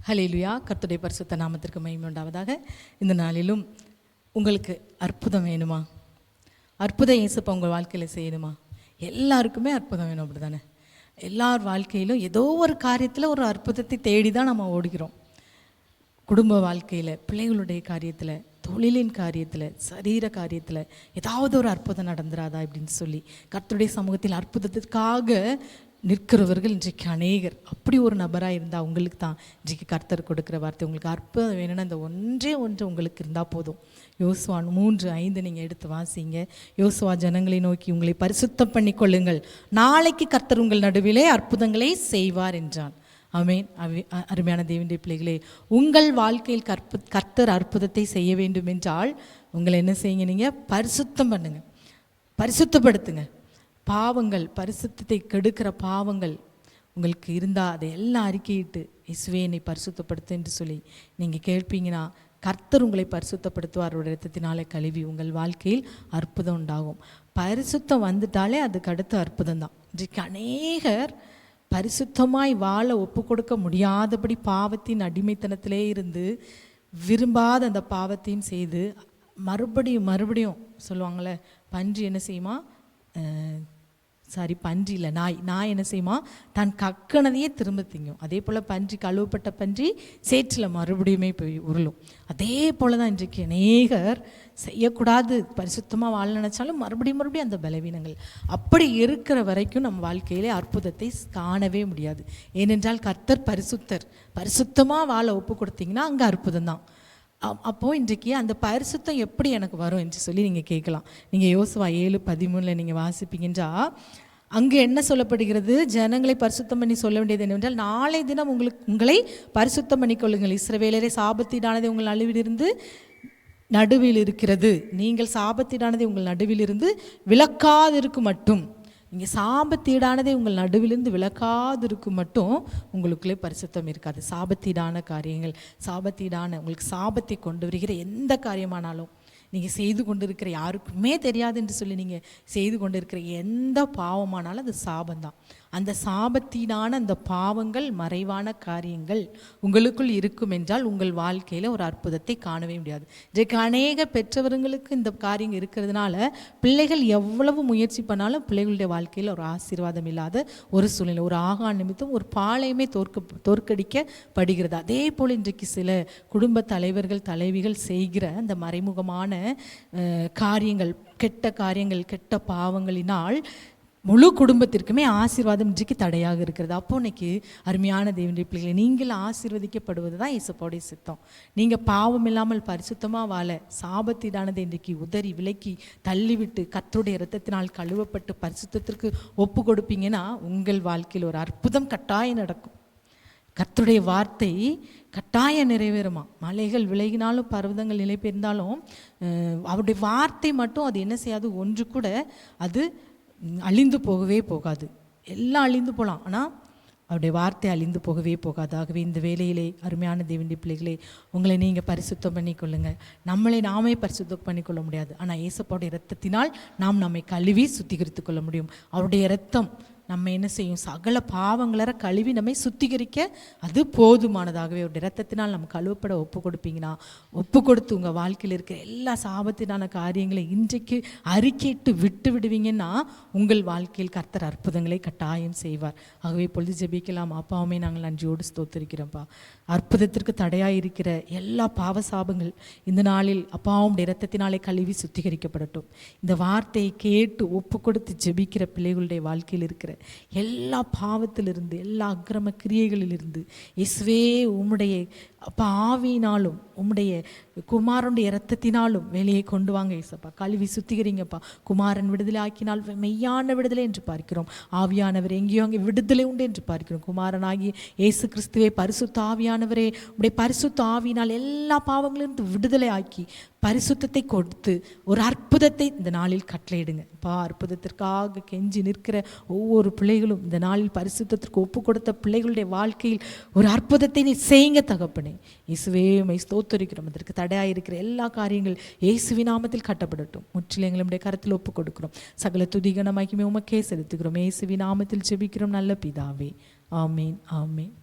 ஹல்லேலூயா. கர்த்தருடைய பரிசுத்த நாமத்திற்கு மகிமை உண்டாவதாக. இந்த நாளிலும் உங்களுக்கு அற்புதம் வேணுமா? அற்புதம் இயேசுப்பா உங்கள் வாழ்க்கையில் செய்யணுமா? எல்லாருக்குமே அற்புதம் வேணும், அப்படி தானே? எல்லார் வாழ்க்கையிலும் ஏதோ ஒரு காரியத்தில் ஒரு அற்புதத்தை தேடி தான் நம்ம ஓடுகிறோம். குடும்ப வாழ்க்கையில், பிள்ளைகளுடைய காரியத்தில், தொழிலின் காரியத்தில், சரீர காரியத்தில் ஏதாவது ஒரு அற்புதம் நடந்துராதா அப்படின்னு சொல்லி கர்த்தருடைய சமூகத்தில் அற்புதத்திற்காக நிற்கிறவர்கள் இன்றைக்கு அநேகர். அப்படி ஒரு நபராக இருந்தால் உங்களுக்கு தான் இன்றைக்கு கர்த்தர் கொடுக்குற வார்த்தை. உங்களுக்கு அற்புதம் வேணும்னா இந்த ஒன்றே ஒன்று உங்களுக்கு இருந்தால் போதும். யோசுவா 3:5 நீங்கள் எடுத்து வாசிங்க. யோசுவா ஜனங்களை நோக்கி, உங்களை பரிசுத்தம் பண்ணி கொள்ளுங்கள், நாளைக்கு கர்த்தர் உங்கள் நடுவிலே அற்புதங்களை செய்வார் என்றான். ஆமென். அருமையான தேவனுடைய பிள்ளைகளே, உங்கள் வாழ்க்கையில் கர்த்தர் அற்புதத்தை செய்ய வேண்டும் என்றால் உங்களை என்ன செய்யுங்க? நீங்கள் பரிசுத்தம் பண்ணுங்க, பரிசுத்தப்படுத்துங்க. பாவங்கள், பரிசுத்தத்தை கெடுக்கிற பாவங்கள் உங்களுக்கு இருந்தால் அதை எல்லாம் அறிக்கையிட்டு இயேசுவே என்னை பரிசுத்தப்படுத்து என்று சொல்லி நீங்கள் கேட்பீங்கன்னா கர்த்தர் உங்களை பரிசுத்தப்படுத்துவார். அவருடைய இரத்தத்தினாலே கழுவி உங்கள் வாழ்க்கையில் அற்புதம் உண்டாகும். பரிசுத்தம் வந்துட்டாலே அதுக்கு அடுத்த அற்புதம் தான். இன்றைக்கு அநேகர் பரிசுத்தமாய் வாழ ஒப்பு கொடுக்க முடியாதபடி பாவத்தின் அடிமைத்தனத்திலே இருந்து விரும்பாத அந்த பாவத்தையும் செய்து மறுபடியும் சொல்லுவாங்களே, பன்றி என்ன செய்யுமா? பன்றி இல்லை, நாய் என்ன செய்யுமா? தான் கக்கனதையே திரும்ப திங்கும். அதே போல் பன்றி, கழுவப்பட்ட பன்றி சேற்றில் மறுபடியுமே போய் உருளும். அதே போல் தான் இன்றைக்கு அநேகர் செய்யக்கூடாது, பரிசுத்தமாக வாழ நினச்சாலும் மறுபடியும் அந்த பலவீனங்கள். அப்படி இருக்கிற வரைக்கும் நம்ம வாழ்க்கையிலே அற்புதத்தை காணவே முடியாது. ஏனென்றால் கர்த்தர் பரிசுத்தர். பரிசுத்தமாக வாழ ஒப்பு கொடுத்தீங்கன்னா அங்கே அற்புதம் தான். அப்போது இன்றைக்கு அந்த பரிசுத்தம் எப்படி எனக்கு வரும் என்று சொல்லி நீங்கள் கேட்கலாம். நீங்கள் யோசுவா 7:13 நீங்கள் வாசிப்பீங்கன்றா அங்கே என்ன சொல்லப்படுகிறது? ஜனங்களை பரிசுத்தம் பண்ணி சொல்ல வேண்டியது என்னவென்றால், நாளை தினம் உங்களை பரிசுத்தம் பண்ணிக்கொள்ளுங்கள். இஸ்ரவேலரே, சாபத்தீடானதை உங்கள் நடுவில் இருக்கிறது. நீங்கள் சாபத்தீடானதை உங்கள் நடுவிலிருந்து விலக்காதிருக்கும் மட்டும், இங்கே சாபத்தீடானதை உங்கள் நடுவிலிருந்து விலக்காதிருக்கும் மட்டும் உங்களுக்குள்ளே பரிசுத்தம் இருக்காது. சாபத்தீடான காரியங்கள், உங்களுக்கு சாபத்தை கொண்டு வருகிற எந்த காரியமானாலும், நீங்கள் செய்து கொண்டு இருக்கிற, யாருக்குமே தெரியாது என்று சொல்லி நீங்கள் செய்து கொண்டு இருக்கிற எந்த பாவமானாலும் அது சாபந்தான். அந்த சாபத்தினான அந்த பாவங்கள், மறைவான காரியங்கள் உங்களுக்குள் இருக்கும் என்றால் உங்கள் வாழ்க்கையில் ஒரு அற்புதத்தை காணவே முடியாது. இன்றைக்கு அநேக பெற்றவர்களுக்கு இந்த காரியம் இருக்கிறதுனால பிள்ளைகள் எவ்வளவு முயற்சி பண்ணாலும் பிள்ளைகளுடைய வாழ்க்கையில் ஒரு ஆசீர்வாதம் இல்லாத ஒரு சூழ்நிலை, ஒரு ஆகான் நிமித்தம் ஒரு பாளையமே தோற்கடிக்கப்படுகிறது. அதே போல் இன்றைக்கு சில குடும்ப தலைவர்கள், தலைவிகள் செய்கிற அந்த மறைமுகமான காரியங்கள், கெட்ட பாவங்களினால் முழு குடும்பத்திற்குமே ஆசீர்வாதம் இன்றைக்கு தடையாக இருக்கிறது. அப்போ இன்னைக்கு அருமையான தேவனுடைய பிள்ளைகளை, நீங்கள் ஆசீர்வதிக்கப்படுவது தான் இயேசுவோடைய சித்தம். நீங்கள் பாவம் இல்லாமல் பரிசுத்தமாக வாழ சாபத்தீடானதை இன்றைக்கு உதறி விலக்கி தள்ளிவிட்டு கர்த்தருடைய இரத்தத்தினால் கழுவப்பட்டு பரிசுத்தத்திற்கு ஒப்பு கொடுப்பீங்கன்னா உங்கள் வாழ்க்கையில் ஒரு அற்புதம் கட்டாயம் நடக்கும். கர்த்தருடைய வார்த்தை கட்டாயம் நிறைவேறுமா? மலைகள் விலகினாலும், பர்வதங்கள் நிலை பெயர்ந்தாலும் அவருடைய வார்த்தை மட்டும் அது என்ன செய்யாது, ஒன்று கூட அது அழிந்து போகவே போகாது. எல்லாம் அழிந்து போகலாம், ஆனால் அவருடைய வார்த்தை அழிந்து போகவே போகாது. ஆகவே இந்த வேளையிலே அருமையான தேவனுடைய பிள்ளைகளே, உங்களை நீங்கள் பரிசுத்தம் பண்ணிக்கொள்ளுங்கள். நாமே பரிசுத்தம் பண்ணிக்கொள்ள முடியாது, ஆனால் இயேசுவோடைய இரத்தத்தினால் நாம் நம்மை கழுவி சுத்திகரித்து கொள்ள முடியும். அவருடைய இரத்தம் நம்ம என்ன செய்யும்? சகல பாவங்களற கழுவி நம்மை சுத்திகரிக்க அது போதுமானதாகவே. ஒரு இரத்தத்தினால் நம்ம கழுவப்பட ஒப்பு கொடுப்பீங்கன்னா, ஒப்பு கொடுத்து உங்கள் வாழ்க்கையில் இருக்கிற எல்லா சாபத்தினான காரியங்களை இன்றைக்கு அறிக்கையிட்டு விட்டு விடுவீங்கன்னா உங்கள் வாழ்க்கையில் கர்த்தர் அற்புதங்களை கட்டாயம் செய்வார். ஆகவே பொழுது ஜெபிக்கலாம். அப்பாவுமே நாங்கள் நன்றியோடு ஸ்தோத்திரிக்கிறோம்ப்பா. அற்புதத்திற்கு தடையாக இருக்கிற எல்லா பாவ சாபங்கள் இந்த நாளில் அப்பாவுடைய இரத்தத்தினாலே கழுவி சுத்திகரிக்கப்படட்டும். இந்த வார்த்தையை கேட்டு ஒப்பு கொடுத்து ஜெபிக்கிற பிள்ளைகளுடைய வாழ்க்கையில் இருக்கிற எல்லா பாவத்திலிருந்து, எல்லா அக்கிரம கிரியைகளிலிருந்து இயேசுவே உம்முடைய ஆவியினாலும் உம்முடைய குமாரனுடைய இரத்தத்தினாலும் வெளியே கொண்டு வாங்க இயேசப்பா. கழுவி சுத்திகரிங்கப்பா. குமாரன் விடுதலை ஆக்கினால் மெய்யான விடுதலை என்று பார்க்கிறோம். ஆவியானவர் எங்கேயோ அங்கே விடுதலை உண்டு என்று பார்க்கிறோம். குமாரனாகி இயேசு கிறிஸ்துவே, பரிசுத்த ஆவியானவரே, உடைய பரிசுத்த ஆவியினால் எல்லா பாவங்களிலிருந்து விடுதலை ஆக்கி பரிசுத்தத்தை கொடுத்து ஒரு அற்புதத்தை இந்த நாளில் கட்டளையிடுங்க. அற்புதத்திற்காக கெஞ்சி நிற்கிற ஒவ்வொரு பிள்ளைகளும் இந்த நாளில் பரிசுத்தத்திற்கு ஒப்பு கொடுத்த பிள்ளைகளுடைய வாழ்க்கையில் ஒரு அற்புதத்தை நீ செய்யுங்க தகப்பனே. இயேசுவே உம்மை ஸ்தோத்திரிக்கிறோம். அதற்கு தடையாயிருக்கிற எல்லா காரியங்கள் இயேசுவின் நாமத்தில் கட்டப்படட்டும். முற்றிலும் எங்களுடைய கருத்தில் ஒப்பு கொடுக்கிறோம். சகல துதிகனமாக்கியுமே உமக்கே செலுத்துகிறோம். இயேசுவின் நாமத்தில் ஜெபிக்கிறோம் நல்ல பிதாவே. ஆமீன், ஆமீன்.